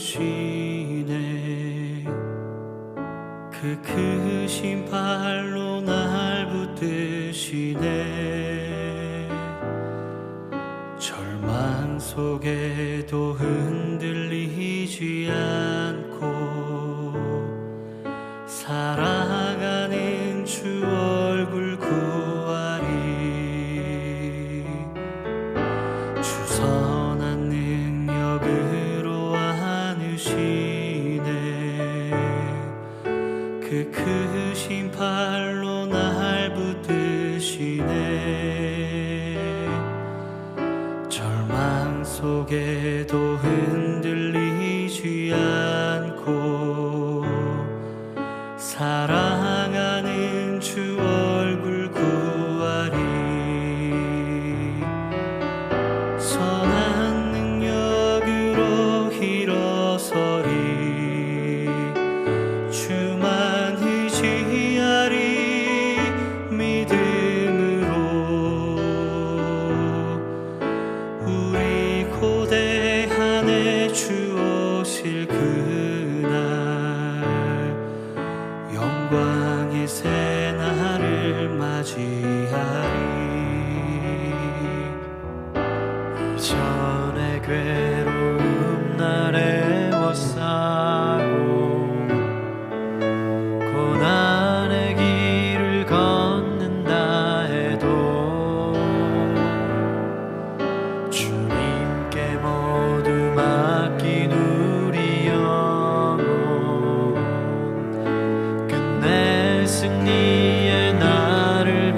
안으시네. 그 크신 발로 날 붙드시네. 절망 속에도 흔들리지 않고 사랑하는 주 얼굴 구하리. 주 선한 능력으로 안으시네. 그 크신 팔로 날 붙드시네. 절망 속에도 흔들리지 않고 사랑하는 주 얼굴 구하리. 선한 능력으로 일어서리. 주만 의지하리. 믿음으로 우리 고대한에 주 오실 그날 영광의 새날을 맞이하리. 이전의 괴로움 날 애워싸고 고난의 길을 걷는다 해도 주님께 모두 맡긴 우리 영혼 끝내 승리의 날을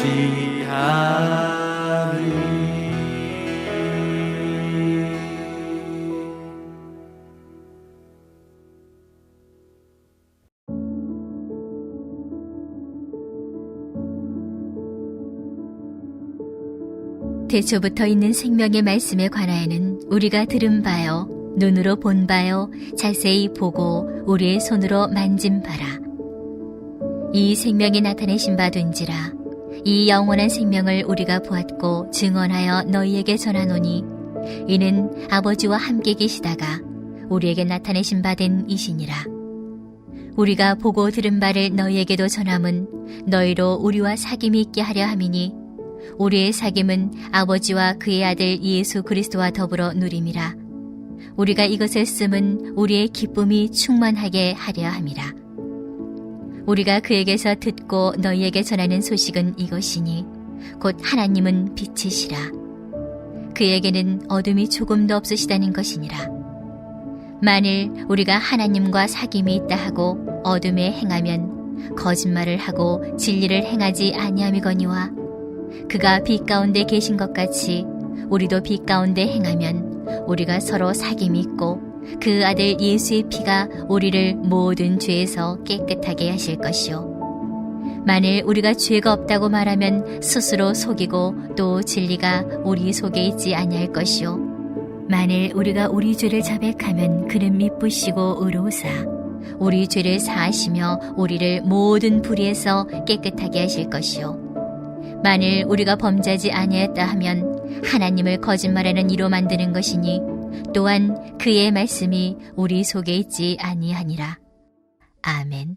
맞이하리. 태초부터 있는 생명의 말씀에 관하여는 우리가 들은 바요, 눈으로 본 바요, 자세히 보고 우리의 손으로 만진 바라. 이 생명이 나타내신 바 된지라. 이 영원한 생명을 우리가 보았고 증언하여 너희에게 전하노니 이는 아버지와 함께 계시다가 우리에게 나타내신 바 된 이시니라. 우리가 보고 들은 바를 너희에게도 전함은 너희로 우리와 사귐이 있게 하려 함이니 우리의 사귐은 아버지와 그의 아들 예수 그리스도와 더불어 누림이라. 우리가 이것을 쓰면 우리의 기쁨이 충만하게 하려 함이라. 우리가 그에게서 듣고 너희에게 전하는 소식은 이것이니 곧 하나님은 빛이시라. 그에게는 어둠이 조금도 없으시다는 것이니라. 만일 우리가 하나님과 사귐이 있다 하고 어둠에 행하면 거짓말을 하고 진리를 행하지 아니함이거니와 그가 빛 가운데 계신 것 같이 우리도 빛 가운데 행하면 우리가 서로 사귐이 있고 그 아들 예수의 피가 우리를 모든 죄에서 깨끗하게 하실 것이요. 만일 우리가 죄가 없다고 말하면 스스로 속이고 또 진리가 우리 속에 있지 아니할 것이요. 만일 우리가 우리 죄를 자백하면 그는 미쁘시고 의로우사 우리 죄를 사하시며 우리를 모든 불의에서 깨끗하게 하실 것이요. 만일 우리가 범죄하지 아니했다 하면 하나님을 거짓말하는 이로 만드는 것이니 또한 그의 말씀이 우리 속에 있지 아니하니라. 아멘.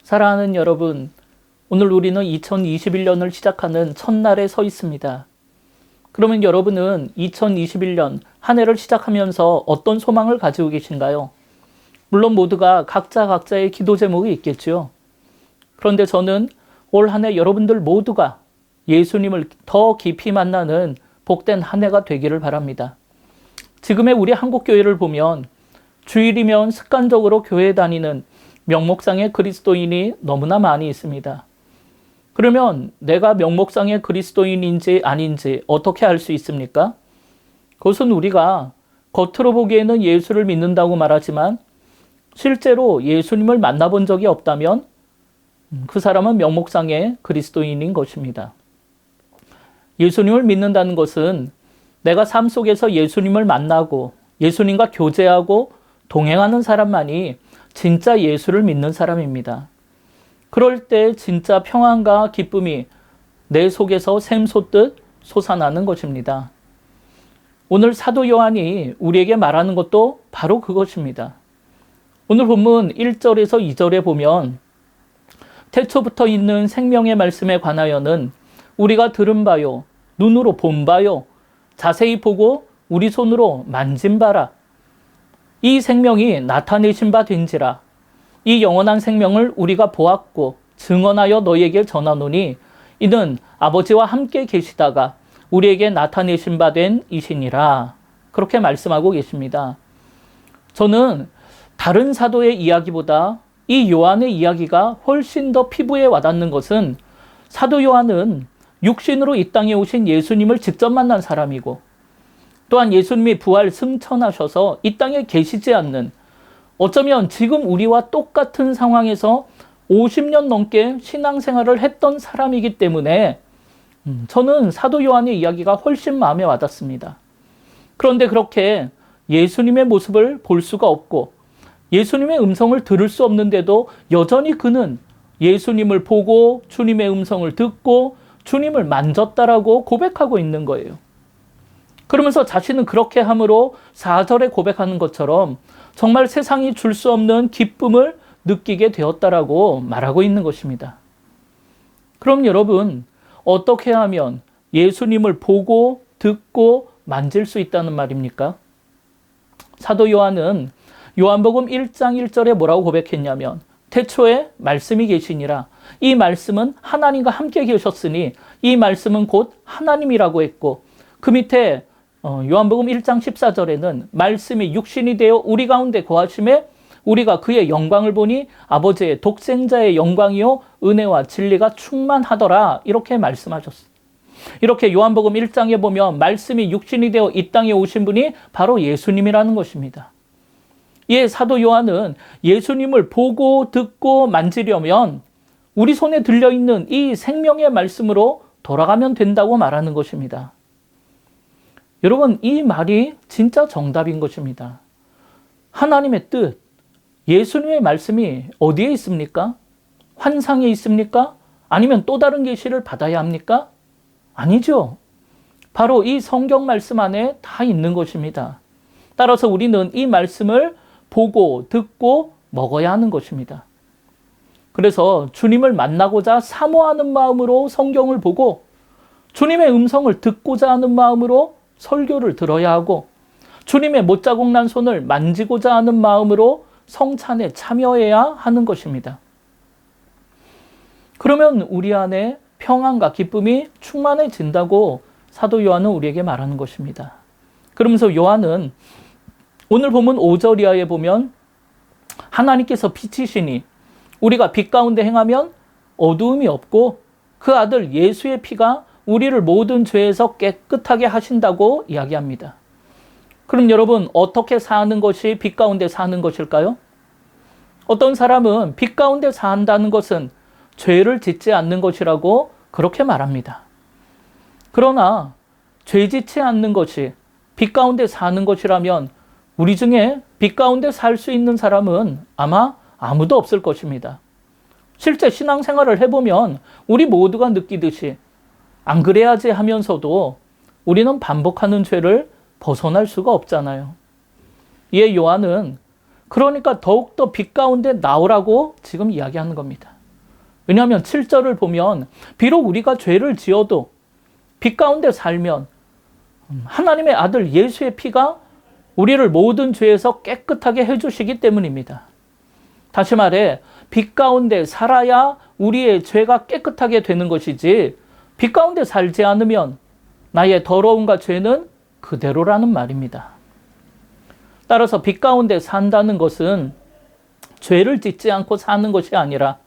사랑하는 여러분, 오늘 우리는 2021년을 시작하는 첫날에 서 있습니다. 그러면 여러분은 2021년 한 해를 시작하면서 어떤 소망을 가지고 계신가요? 물론 모두가 각자의 기도 제목이 있겠죠. 그런데 저는 올 한 해 여러분들 모두가 예수님을 더 깊이 만나는 복된 한 해가 되기를 바랍니다. 지금의 우리 한국교회를 보면 주일이면 습관적으로 교회에 다니는 명목상의 그리스도인이 너무나 많이 있습니다. 그러면 내가 명목상의 그리스도인인지 아닌지 어떻게 알 수 있습니까? 그것은 우리가 겉으로 보기에는 예수를 믿는다고 말하지만 실제로 예수님을 만나본 적이 없다면 그 사람은 명목상의 그리스도인인 것입니다. 예수님을 믿는다는 것은 내가 삶 속에서 예수님을 만나고 예수님과 교제하고 동행하는 사람만이 진짜 예수를 믿는 사람입니다. 그럴 때 진짜 평안과 기쁨이 내 속에서 샘솟듯 솟아나는 것입니다. 오늘 사도 요한이 우리에게 말하는 것도 바로 그것입니다. 오늘 본문 1절에서 2절에 보면 태초부터 있는 생명의 말씀에 관하여는 우리가 들은 바요, 눈으로 본 바요, 자세히 보고 우리 손으로 만진 바라. 이 생명이 나타내신 바 된지라. 이 영원한 생명을 우리가 보았고 증언하여 너희에게 전하노니 이는 아버지와 함께 계시다가 우리에게 나타내신 바 된 이시니라. 그렇게 말씀하고 계십니다. 저는 다른 사도의 이야기보다 이 요한의 이야기가 훨씬 더 피부에 와닿는 것은 사도 요한은 육신으로 이 땅에 오신 예수님을 직접 만난 사람이고 또한 예수님이 부활 승천하셔서 이 땅에 계시지 않는 어쩌면 지금 우리와 똑같은 상황에서 50년 넘게 신앙생활을 했던 사람이기 때문에 저는 사도 요한의 이야기가 훨씬 마음에 와닿습니다. 그런데 그렇게 예수님의 모습을 볼 수가 없고 예수님의 음성을 들을 수 없는데도 여전히 그는 예수님을 보고 주님의 음성을 듣고 주님을 만졌다라고 고백하고 있는 거예요. 그러면서 자신은 그렇게 함으로 4절에 고백하는 것처럼 정말 세상이 줄 수 없는 기쁨을 느끼게 되었다라고 말하고 있는 것입니다. 그럼 여러분, 어떻게 하면 예수님을 보고 듣고 만질 수 있다는 말입니까? 사도 요한은 요한복음 1장 1절에 뭐라고 고백했냐면 태초에 말씀이 계시니라. 이 말씀은 하나님과 함께 계셨으니 이 말씀은 곧 하나님이라고 했고 그 밑에 요한복음 1장 14절에는 말씀이 육신이 되어 우리 가운데 거하심에 우리가 그의 영광을 보니 아버지의 독생자의 영광이요 은혜와 진리가 충만하더라. 이렇게 말씀하셨어요. 이렇게 요한복음 1장에 보면 말씀이 육신이 되어 이 땅에 오신 분이 바로 예수님이라는 것입니다. 이에 사도 요한은 예수님을 보고 듣고 만지려면 우리 손에 들려있는 이 생명의 말씀으로 돌아가면 된다고 말하는 것입니다. 여러분, 이 말이 진짜 정답인 것입니다. 하나님의 뜻, 예수님의 말씀이 어디에 있습니까? 환상에 있습니까? 아니면 또 다른 계시를 받아야 합니까? 아니죠. 바로 이 성경 말씀 안에 다 있는 것입니다. 따라서 우리는 이 말씀을 보고 듣고 먹어야 하는 것입니다. 그래서 주님을 만나고자 사모하는 마음으로 성경을 보고 주님의 음성을 듣고자 하는 마음으로 설교를 들어야 하고 주님의 못자국 난 손을 만지고자 하는 마음으로 성찬에 참여해야 하는 것입니다. 그러면 우리 안에 평안과 기쁨이 충만해진다고 사도 요한은 우리에게 말하는 것입니다. 그러면서 요한은 오늘 보면 5절 이하에 보면 하나님께서 빛이시니 우리가 빛 가운데 행하면 어두움이 없고 그 아들 예수의 피가 우리를 모든 죄에서 깨끗하게 하신다고 이야기합니다. 그럼 여러분, 어떻게 사는 것이 빛 가운데 사는 것일까요? 어떤 사람은 빛 가운데 산다는 것은 죄를 짓지 않는 것이라고 그렇게 말합니다. 그러나 죄 짓지 않는 것이 빛 가운데 사는 것이라면 우리 중에 빛 가운데 살 수 있는 사람은 아마 아무도 없을 것입니다. 실제 신앙생활을 해보면 우리 모두가 느끼듯이 안 그래야지 하면서도 우리는 반복하는 죄를 벗어날 수가 없잖아요. 이에 요한은 그러니까 더욱더 빛 가운데 나오라고 지금 이야기하는 겁니다. 왜냐하면 7절을 보면 비록 우리가 죄를 지어도 빛 가운데 살면 하나님의 아들 예수의 피가 우리를 모든 죄에서 깨끗하게 해주시기 때문입니다. 다시 말해 빛 가운데 살아야 우리의 죄가 깨끗하게 되는 것이지 빛 가운데 살지 않으면 나의 더러움과 죄는 그대로라는 말입니다. 따라서 빛 가운데 산다는 것은 죄를 짓지 않고 사는 것이 아니라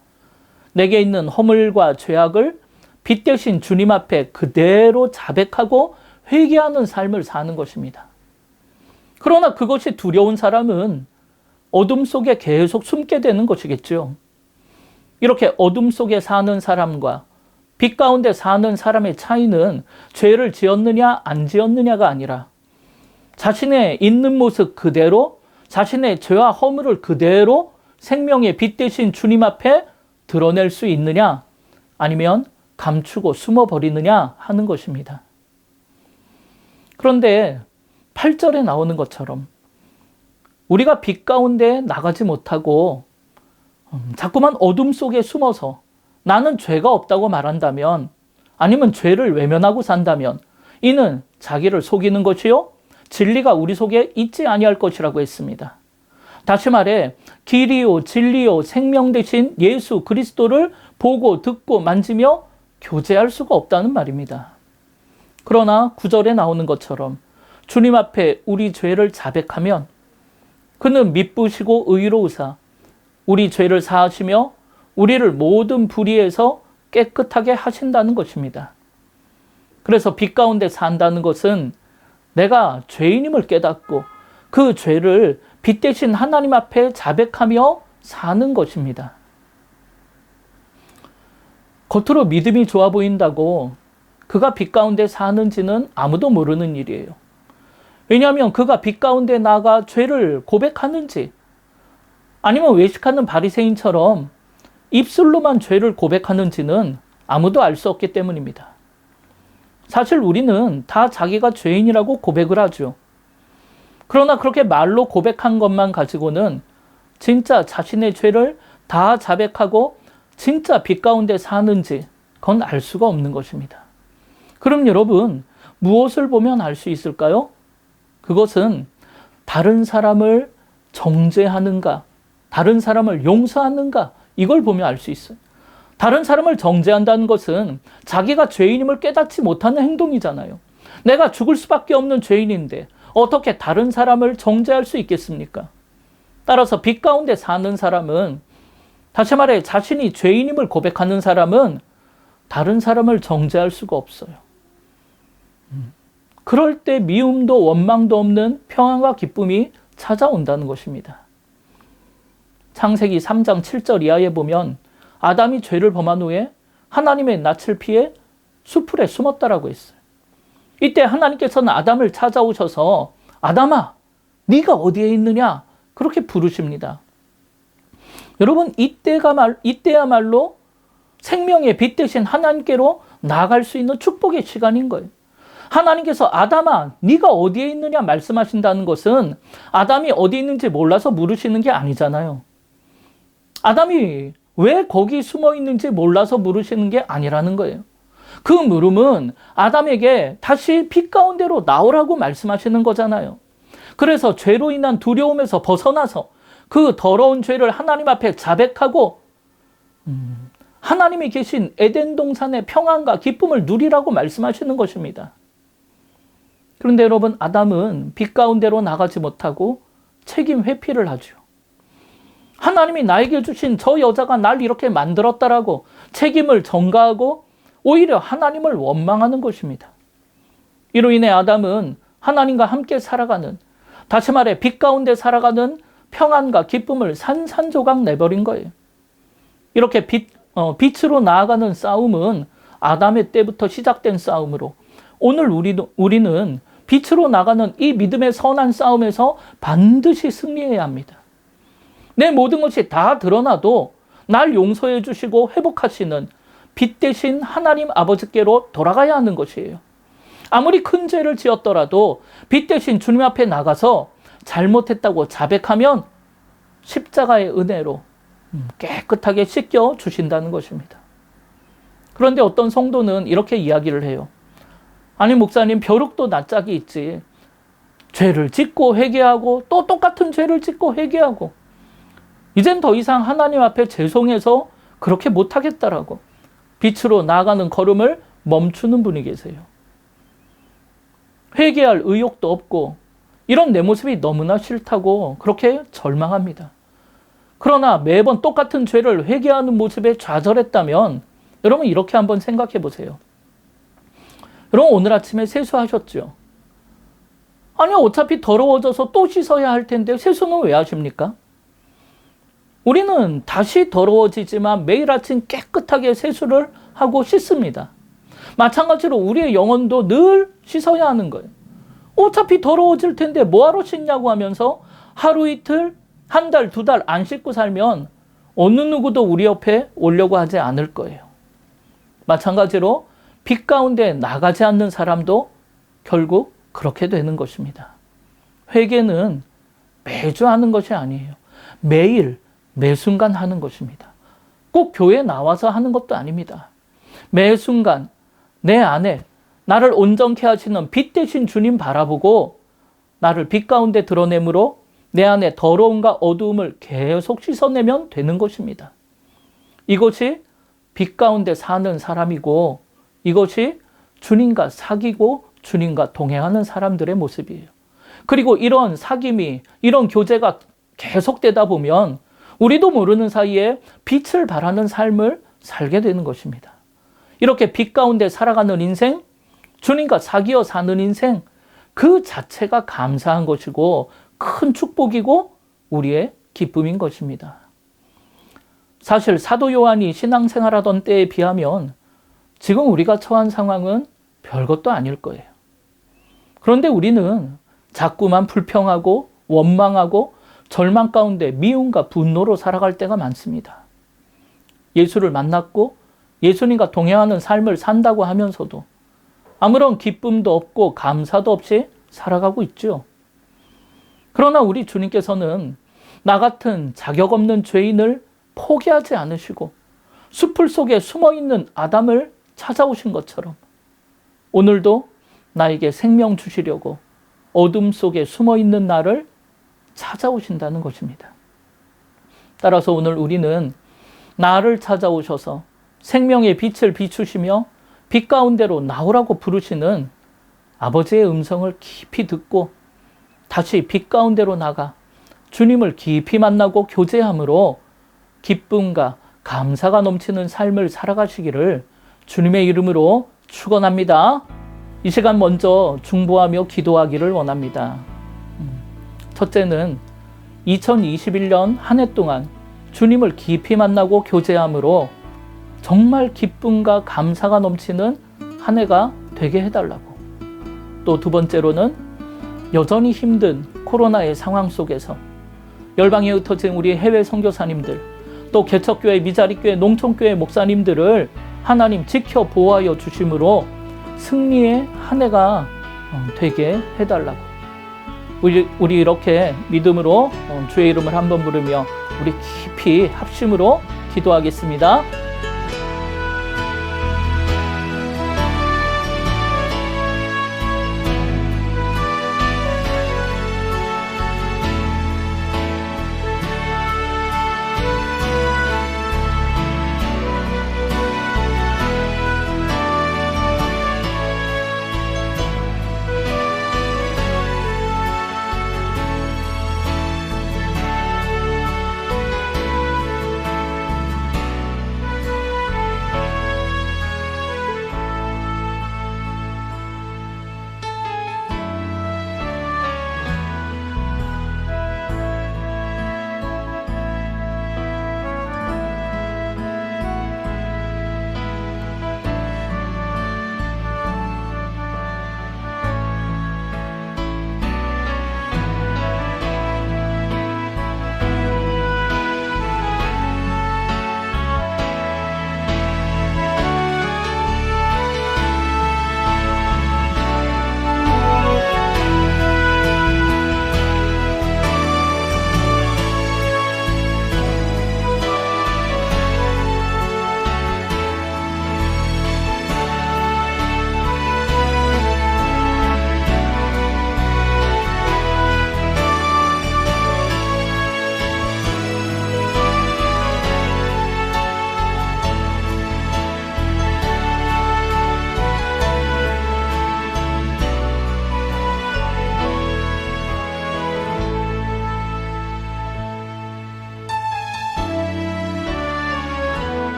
내게 있는 허물과 죄악을 빛 대신 주님 앞에 그대로 자백하고 회개하는 삶을 사는 것입니다. 그러나 그것이 두려운 사람은 어둠 속에 계속 숨게 되는 것이겠죠. 이렇게 어둠 속에 사는 사람과 빛 가운데 사는 사람의 차이는 죄를 지었느냐 안 지었느냐가 아니라 자신의 있는 모습 그대로 자신의 죄와 허물을 그대로 생명의 빛 대신 주님 앞에 드러낼 수 있느냐 아니면 감추고 숨어버리느냐 하는 것입니다. 그런데 8절에 나오는 것처럼 우리가 빛 가운데 나가지 못하고 자꾸만 어둠 속에 숨어서 나는 죄가 없다고 말한다면 아니면 죄를 외면하고 산다면 이는 자기를 속이는 것이요 진리가 우리 속에 있지 아니할 것이라고 했습니다. 다시 말해 길이요 진리요 생명 되신 예수 그리스도를 보고 듣고 만지며 교제할 수가 없다는 말입니다. 그러나 9절에 나오는 것처럼 주님 앞에 우리 죄를 자백하면 그는 미쁘시고 의로우사 우리 죄를 사하시며 우리를 모든 불의에서 깨끗하게 하신다는 것입니다. 그래서 빛 가운데 산다는 것은 내가 죄인임을 깨닫고 그 죄를 빛 대신 하나님 앞에 자백하며 사는 것입니다. 겉으로 믿음이 좋아 보인다고 그가 빛 가운데 사는지는 아무도 모르는 일이에요. 왜냐하면 그가 빛 가운데 나가 죄를 고백하는지 아니면 외식하는 바리새인처럼 입술로만 죄를 고백하는지는 아무도 알 수 없기 때문입니다. 사실 우리는 다 자기가 죄인이라고 고백을 하죠. 그러나 그렇게 말로 고백한 것만 가지고는 진짜 자신의 죄를 다 자백하고 진짜 빛 가운데 사는지 그건 알 수가 없는 것입니다. 그럼 여러분 무엇을 보면 알 수 있을까요? 그것은 다른 사람을 정죄하는가, 다른 사람을 용서하는가 이걸 보면 알 수 있어요. 다른 사람을 정죄한다는 것은 자기가 죄인임을 깨닫지 못하는 행동이잖아요. 내가 죽을 수밖에 없는 죄인인데 어떻게 다른 사람을 정죄할 수 있겠습니까? 따라서 빛 가운데 사는 사람은, 다시 말해 자신이 죄인임을 고백하는 사람은 다른 사람을 정죄할 수가 없어요. 그럴 때 미움도 원망도 없는 평안과 기쁨이 찾아온다는 것입니다. 창세기 3장 7절 이하에 보면 아담이 죄를 범한 후에 하나님의 낯을 피해 수풀에 숨었다라고 했어요. 이때 하나님께서는 아담을 찾아오셔서 아담아, 네가 어디에 있느냐? 그렇게 부르십니다. 여러분, 이때야말로 생명의 빛 대신 하나님께로 나아갈 수 있는 축복의 시간인 거예요. 하나님께서 아담아, 네가 어디에 있느냐 말씀하신다는 것은 아담이 어디 있는지 몰라서 물으시는 게 아니잖아요. 아담이 왜 거기 숨어 있는지 몰라서 물으시는 게 아니라는 거예요. 그 물음은 아담에게 다시 빛 가운데로 나오라고 말씀하시는 거잖아요. 그래서 죄로 인한 두려움에서 벗어나서 그 더러운 죄를 하나님 앞에 자백하고 하나님이 계신 에덴 동산의 평안과 기쁨을 누리라고 말씀하시는 것입니다. 그런데 여러분, 아담은 빛 가운데로 나가지 못하고 책임 회피를 하죠. 하나님이 나에게 주신 저 여자가 날 이렇게 만들었다라고 책임을 전가하고 오히려 하나님을 원망하는 것입니다. 이로 인해 아담은 하나님과 함께 살아가는, 다시 말해 빛 가운데 살아가는 평안과 기쁨을 산산조각 내버린 거예요. 이렇게 빛으로 나아가는 싸움은 아담의 때부터 시작된 싸움으로 오늘 우리는 빛으로 나가는 이 믿음의 선한 싸움에서 반드시 승리해야 합니다. 내 모든 것이 다 드러나도 날 용서해 주시고 회복하시는 빛 대신 하나님 아버지께로 돌아가야 하는 것이에요. 아무리 큰 죄를 지었더라도 빛 대신 주님 앞에 나가서 잘못했다고 자백하면 십자가의 은혜로 깨끗하게 씻겨 주신다는 것입니다. 그런데 어떤 성도는 이렇게 이야기를 해요. 아니 목사님, 벼룩도 낯짝이 있지. 죄를 짓고 회개하고 또 똑같은 죄를 짓고 회개하고 이젠 더 이상 하나님 앞에 죄송해서 그렇게 못하겠다라고 빛으로 나아가는 걸음을 멈추는 분이 계세요. 회개할 의욕도 없고 이런 내 모습이 너무나 싫다고 그렇게 절망합니다. 그러나 매번 똑같은 죄를 회개하는 모습에 좌절했다면 여러분 이렇게 한번 생각해 보세요. 여러분 오늘 아침에 세수하셨죠? 아니 어차피 더러워져서 또 씻어야 할 텐데 세수는 왜 하십니까? 우리는 다시 더러워지지만 매일 아침 깨끗하게 세수를 하고 씻습니다. 마찬가지로 우리의 영혼도 늘 씻어야 하는 거예요. 어차피 더러워질 텐데 뭐하러 씻냐고 하면서 하루 이틀, 한 달, 두 달 안 씻고 살면 어느 누구도 우리 옆에 오려고 하지 않을 거예요. 마찬가지로 빛 가운데 나가지 않는 사람도 결국 그렇게 되는 것입니다. 회개는 매주 하는 것이 아니에요. 매일, 매 순간 하는 것입니다. 꼭 교회에 나와서 하는 것도 아닙니다. 매 순간 내 안에 나를 온전케 하시는 빛 대신 주님 바라보고 나를 빛 가운데 드러내므로 내 안에 더러움과 어두움을 계속 씻어내면 되는 것입니다. 이것이 빛 가운데 사는 사람이고 이것이 주님과 사귀고 주님과 동행하는 사람들의 모습이에요. 그리고 이런 사귐이, 이런 교제가 계속되다 보면 우리도 모르는 사이에 빛을 발하는 삶을 살게 되는 것입니다. 이렇게 빛 가운데 살아가는 인생, 주님과 사귀어 사는 인생, 그 자체가 감사한 것이고 큰 축복이고 우리의 기쁨인 것입니다. 사실 사도 요한이 신앙생활하던 때에 비하면 지금 우리가 처한 상황은 별것도 아닐 거예요. 그런데 우리는 자꾸만 불평하고 원망하고 절망 가운데 미움과 분노로 살아갈 때가 많습니다. 예수를 만났고 예수님과 동행하는 삶을 산다고 하면서도 아무런 기쁨도 없고 감사도 없이 살아가고 있죠. 그러나 우리 주님께서는 나 같은 자격 없는 죄인을 포기하지 않으시고 수풀 속에 숨어있는 아담을 찾아오신 것처럼 오늘도 나에게 생명 주시려고 어둠 속에 숨어있는 나를 찾아오신다는 것입니다. 따라서 오늘 우리는 나를 찾아오셔서 생명의 빛을 비추시며 빛 가운데로 나오라고 부르시는 아버지의 음성을 깊이 듣고 다시 빛 가운데로 나가 주님을 깊이 만나고 교제함으로 기쁨과 감사가 넘치는 삶을 살아가시기를 주님의 이름으로 축원합니다. 이 시간 먼저 중보하며 기도하기를 원합니다. 첫째는 2021년 한 해 동안 주님을 깊이 만나고 교제함으로 정말 기쁨과 감사가 넘치는 한 해가 되게 해달라고. 또 두 번째로는 여전히 힘든 코로나의 상황 속에서 열방에 흩어진 우리 해외 선교사님들, 또 개척교회, 미자리교회, 농촌교회 목사님들을 하나님 지켜 보호하여 주심으로 승리의 한 해가 되게 해달라고. 우리 이렇게 믿음으로 주의 이름을 한번 부르며 우리 깊이 합심으로 기도하겠습니다.